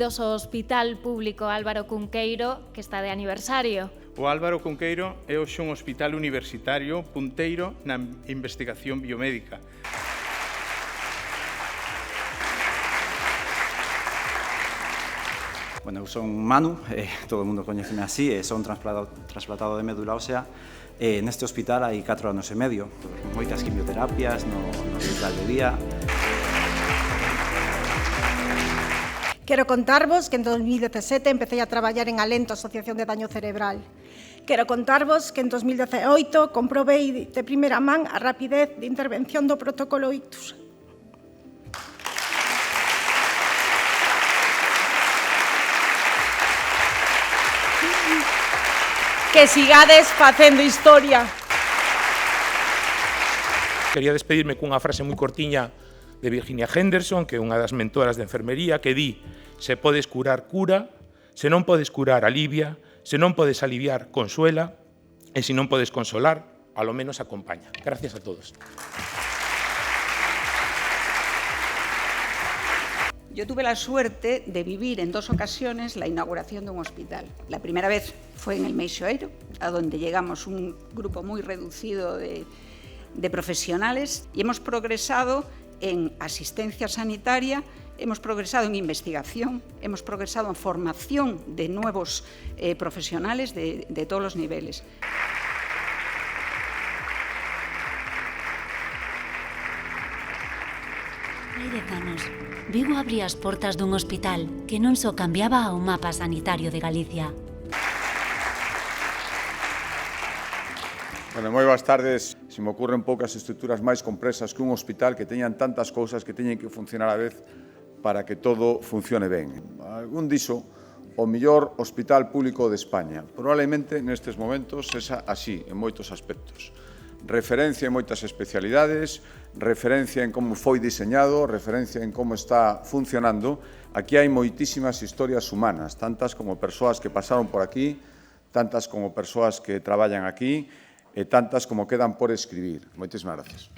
benvidos ao Hospital Público Álvaro Cunqueiro, que está de aniversario. O Álvaro Cunqueiro é hoxe un hospital universitario punteiro na investigación biomédica. Bueno, eu son Manu, todo o mundo coñeceme así, son trasplantado de médula ósea. Neste hospital hai 4 anos e medio, moitas quimioterapias no hospital de día. Quero contarvos que en 2017 empecé a traballar en Alento, Asociación de Daño Cerebral. Quero contarvos que en 2018 comprobei de primeira man a rapidez de intervención do protocolo Ictus. Que sigades facendo historia. Quería despedirme cunha frase moi cortiña de Virginia Henderson, que é unha das mentoras de enfermería, que di: se podes curar, cura; se non podes curar, alivia; se non podes aliviar, consuela; e se non podes consolar, ao menos acompaña. Gracias a todos. Yo tuve la suerte de vivir en 2 ocasiones la inauguración de un hospital. La primera vez fue en el Meixoeiro, a donde llegamos un grupo muy reducido de profesionales y hemos progresado en asistencia sanitaria, hemos progresado en investigación, hemos progresado en formación de nuevos profesionales de todos los niveles. Hai 10 anos, Vigo abría as portas dun hospital que non só cambiaba o mapa sanitario de Galicia. Bueno, moi boas tardes. Se me ocurren poucas estruturas máis complexas que un hospital que teñan tantas cousas que teñen que funcionar a vez para que todo funcione ben. Algún dixo o mellor hospital público de España. Probablemente nestes momentos sexa así, en moitos aspectos. Referencia en moitas especialidades, referencia en como foi diseñado, referencia en como está funcionando. Aquí hai moitísimas historias humanas, tantas como persoas que pasaron por aquí, tantas como persoas que traballan aquí, e tantas como quedan por escribir. Moitísimas gracias.